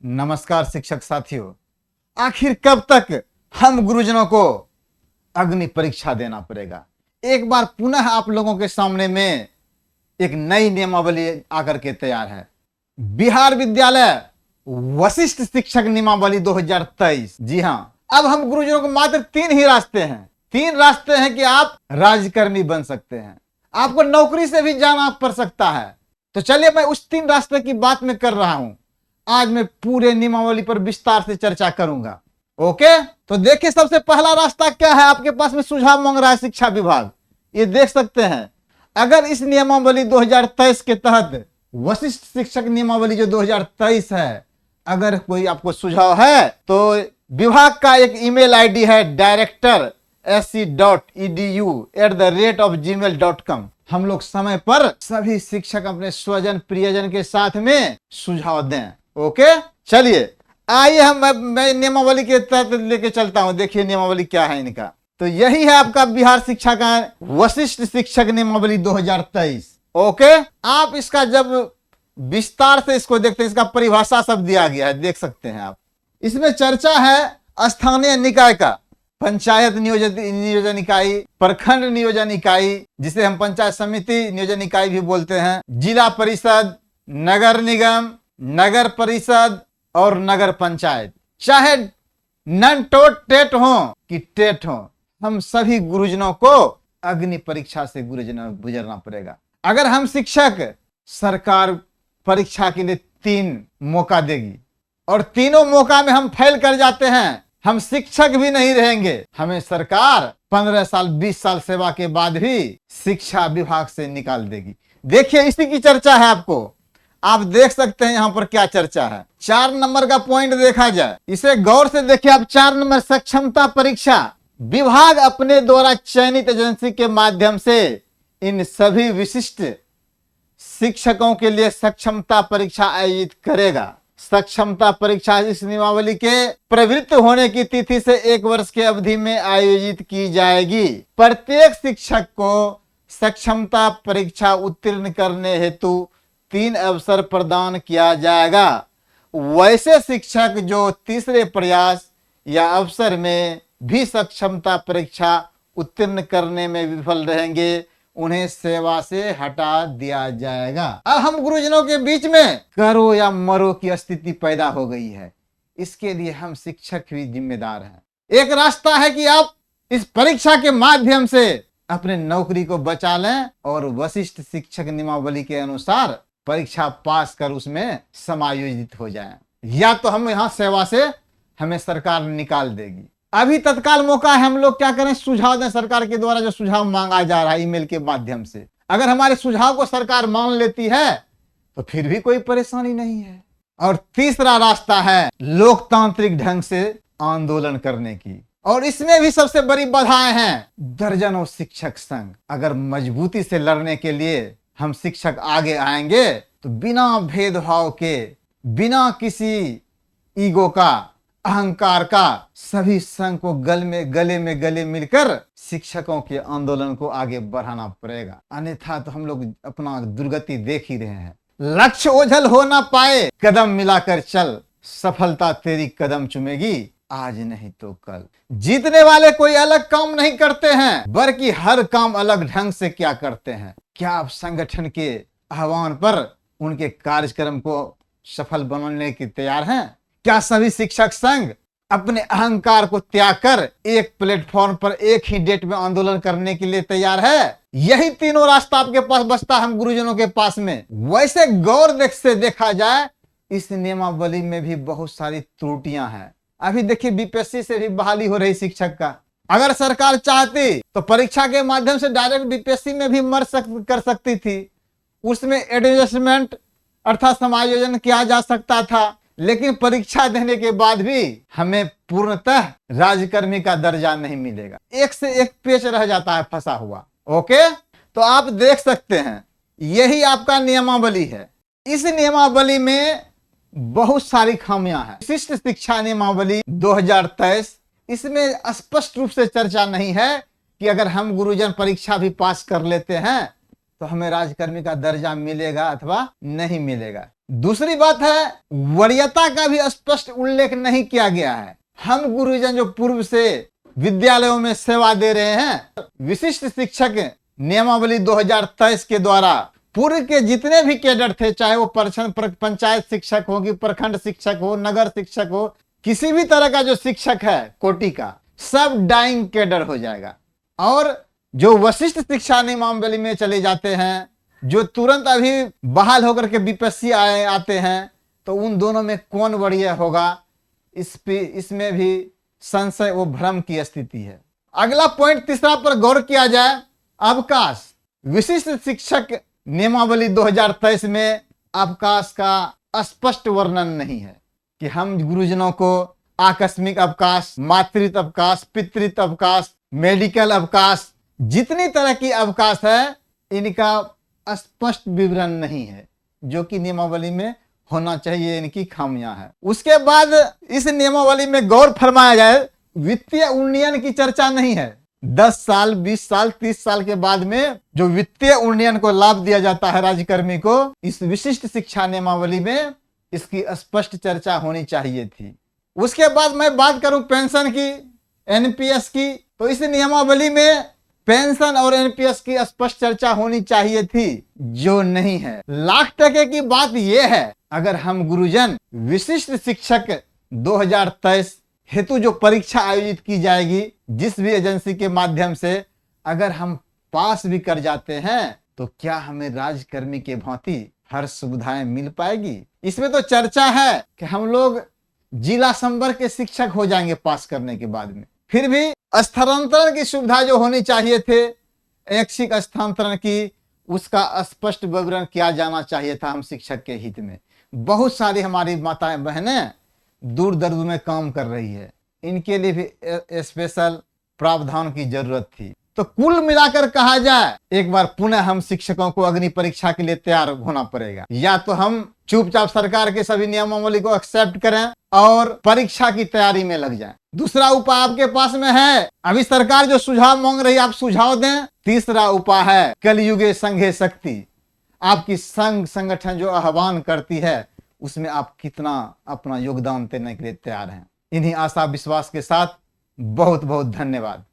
नमस्कार शिक्षक साथियों, आखिर कब तक हम गुरुजनों को अग्नि परीक्षा देना पड़ेगा। एक बार पुनः आप लोगों के सामने में एक नई नियमावली आकर के तैयार है। बिहार विद्यालय वशिष्ठ शिक्षक नियमावली 2023। जी हाँ, अब हम गुरुजनों को मात्र तीन रास्ते हैं कि आप राज्यकर्मी बन सकते हैं, आपको नौकरी से भी जाना पड़ सकता है। तो चलिए मैं उस तीन रास्ते की बात में कर रहा हूं। आज मैं पूरे नियमावली पर विस्तार से चर्चा करूंगा। ओके, तो देखिए सबसे पहला रास्ता क्या है। आपके पास में सुझाव मांग रहा है शिक्षा विभाग, ये देख सकते हैं। अगर इस नियमावली 2023 के तहत वशिष्ठ शिक्षक नियमावली जो 2023 है, अगर कोई आपको सुझाव है तो विभाग का एक ईमेल आईडी है director.sc.edu@gmail.com। हम लोग समय पर सभी शिक्षक अपने स्वजन प्रियजन के साथ में सुझाव दें। ओके, चलिए आइए मैं नियमावली के तहत लेके चलता हूं। देखिए नियमावली क्या है इनका। तो यही है आपका बिहार शिक्षा का वशिष्ठ शिक्षक नियमावली 2023। ओके, आप इसका जब विस्तार से इसको देखते हैं, इसका परिभाषा सब दिया गया है, देख सकते हैं आप। इसमें चर्चा है स्थानीय निकाय का, पंचायत नियोजन इकाई, प्रखंड नियोजन इकाई जिसे हम पंचायत समिति नियोजन इकाई भी बोलते हैं, जिला परिषद, नगर निगम, नगर परिषद और नगर पंचायत। चाहे नन टेट हो कि टेट हो, हम सभी गुरुजनों को अग्नि परीक्षा से गुजरना पड़ेगा। अगर हम शिक्षक, सरकार परीक्षा के लिए 3 मौका देगी और तीनों मौका में हम फेल कर जाते हैं, हम शिक्षक भी नहीं रहेंगे। हमें सरकार 15 साल 20 साल सेवा के बाद भी शिक्षा विभाग से निकाल देगी। देखिए इसी की चर्चा है। आपको आप देख सकते हैं यहां पर क्या चर्चा है। 4 नंबर का पॉइंट देखा जाए, इसे गौर से देखिए आप। 4 नंबर सक्षमता परीक्षा। विभाग अपने द्वारा चयनित एजेंसी के माध्यम से इन सभी विशिष्ट शिक्षकों के लिए सक्षमता परीक्षा आयोजित करेगा। सक्षमता परीक्षा इस नियमावली के प्रवृत्त होने की तिथि से 1 वर्ष की अवधि में आयोजित की जाएगी। प्रत्येक शिक्षक को सक्षमता परीक्षा उत्तीर्ण करने हेतु 3 अवसर प्रदान किया जाएगा। वैसे शिक्षक जो तीसरे प्रयास या अवसर में भी सक्षमता परीक्षा उत्तीर्ण करने में विफल रहेंगे, उन्हें सेवा से हटा दिया जाएगा। अब हम गुरुजनों के बीच में करो या मरो की स्थिति पैदा हो गई है। इसके लिए हम शिक्षक भी जिम्मेदार हैं। एक रास्ता है कि आप इस परीक्षा के माध्यम से अपने नौकरी को बचा लें और वशिष्ठ शिक्षक नियमावली के अनुसार परीक्षा पास कर उसमें समायोजित हो जाएं, या तो हम यहाँ सेवा से हमें सरकार निकाल देगी। अभी तत्काल मौका है, हम लोग क्या करें, सुझाव दें। सरकार के द्वारा जो सुझाव मांगा जा रहा है ईमेल के माध्यम से, अगर हमारे सुझाव को सरकार मान लेती है तो फिर भी कोई परेशानी नहीं है। और तीसरा रास्ता है लोकतांत्रिक ढंग से आंदोलन करने की, और इसमें भी सबसे बड़ी बाधाएं हैं दर्जनों शिक्षक संघ। अगर मजबूती से लड़ने के लिए हम शिक्षक आगे आएंगे तो बिना भेदभाव के, बिना किसी ईगो का, अहंकार का, सभी संघ को गले में गले मिलकर शिक्षकों के आंदोलन को आगे बढ़ाना पड़ेगा। अन्यथा तो हम लोग अपना दुर्गति देख ही रहे हैं। लक्ष्य ओझल हो ना पाए, कदम मिलाकर चल, सफलता तेरी कदम चुमेगी, आज नहीं तो कल। जीतने वाले कोई अलग काम नहीं करते हैं, बल्कि हर काम अलग ढंग से क्या करते हैं। क्या आप संगठन के आह्वान पर उनके कार्यक्रम को सफल बनाने की तैयार हैं? क्या सभी शिक्षक संघ अपने अहंकार को त्याग कर एक प्लेटफॉर्म पर एक ही डेट में आंदोलन करने के लिए तैयार है? यही तीनों रास्ता आपके पास बचता है हम गुरुजनों के पास में। वैसे गौर से देखा जाए, इस नियमावली में भी बहुत सारी त्रुटियां हैं। अभी देखिए बीपीएससी से भी बहाली हो रही शिक्षक का। अगर सरकार चाहती तो परीक्षा के माध्यम से डायरेक्ट बीपीएससी में भी कर सकती थी। उसमें एडजस्टमेंट अर्थात समायोजन किया जा सकता था, लेकिन परीक्षा देने के बाद भी हमें पूर्णतः राज्यकर्मी का दर्जा नहीं मिलेगा। एक से एक पेच रह जाता है फंसा हुआ। ओके, तो आप देख सकते हैं यही आपका नियमावली है। इस नियमावली में बहुत सारी खामियां हैं। विशिष्ट शिक्षा नियमावली 2023, इसमें स्पष्ट रूप से चर्चा नहीं है कि अगर हम गुरुजन परीक्षा भी पास कर लेते हैं तो हमें राजकर्मी का दर्जा मिलेगा अथवा नहीं मिलेगा। दूसरी बात है, वरीयता का भी स्पष्ट उल्लेख नहीं किया गया है। हम गुरुजन जो पूर्व से विद्यालयों में सेवा दे रहे हैं, विशिष्ट शिक्षक नियमावली 2023 के द्वारा पूर्व के जितने भी कैडर थे, चाहे वो पंचायत शिक्षक हो कि प्रखंड शिक्षक हो, नगर शिक्षक हो, किसी भी तरह का जो शिक्षक है कोटि का, सब डाइंग कैडर हो जाएगा। और जो वशिष्ठ शिक्षा नियमावली में चले जाते हैं, जो तुरंत अभी बहाल होकर के बीपीएससी आते हैं, तो उन दोनों में कौन वरीय होगा, इसमें भी संशय व भ्रम की स्थिति है। अगला पॉइंट तीसरा पर गौर किया जाए, अवकाश। विशिष्ट शिक्षक नियमावली 2023 में अवकाश का स्पष्ट वर्णन नहीं है कि हम गुरुजनों को आकस्मिक अवकाश, मातृत्व अवकाश, पितृत्व अवकाश, मेडिकल अवकाश, जितनी तरह की अवकाश है, इनका स्पष्ट विवरण नहीं है, जो कि नियमावली में होना चाहिए। इनकी खामियां है। उसके बाद इस नियमावली में गौर फरमाया जाए, वित्तीय उन्नयन की चर्चा नहीं है। 10 साल, 20 साल, 30 साल के बाद में जो वित्तीय उन्नयन को लाभ दिया जाता है राज्यकर्मी को, इस विशिष्ट शिक्षा नियमावली में इसकी स्पष्ट चर्चा होनी चाहिए थी। उसके बाद मैं बात करूं पेंशन की, एनपीएस की, तो इस नियमावली में पेंशन और एनपीएस की स्पष्ट चर्चा होनी चाहिए थी, जो नहीं है। लाख टके की बात यह है, अगर हम गुरुजन विशिष्ट शिक्षक 2023 हेतु जो परीक्षा आयोजित की जाएगी, जिस भी एजेंसी के माध्यम से, अगर हम पास भी कर जाते हैं, तो क्या हमें राजकर्मी के भांति हर सुविधाएं मिल पाएगी? इसमें तो चर्चा है कि हम लोग जिला संवर्ग के शिक्षक हो जाएंगे पास करने के बाद में। फिर भी स्थानांतरण की सुविधा जो होनी चाहिए थे, ऐच्छिक स्थानांतरण की, उसका स्पष्ट विवरण किया जाना चाहिए था हम शिक्षक के हित में। बहुत सारी हमारी माताएं बहनें दूर दराज में काम कर रही है, इनके लिए भी स्पेशल प्रावधान की जरूरत थी। तो कुल मिलाकर कहा जाए, एक बार पुनः हम शिक्षकों को अग्नि परीक्षा के लिए तैयार होना पड़ेगा। या तो हम चुपचाप सरकार के सभी नियमावली को एक्सेप्ट करें और परीक्षा की तैयारी में लग जाएं। दूसरा उपाय आपके पास में है, अभी सरकार जो सुझाव मांग रही है, आप सुझाव दें। तीसरा उपाय है, कलयुगे संघे शक्ति। आपकी संघ संगठन जो आह्वान करती है, उसमें आप कितना अपना योगदान देने के लिए तैयार हैं। इन्हीं आशा विश्वास के साथ बहुत बहुत धन्यवाद।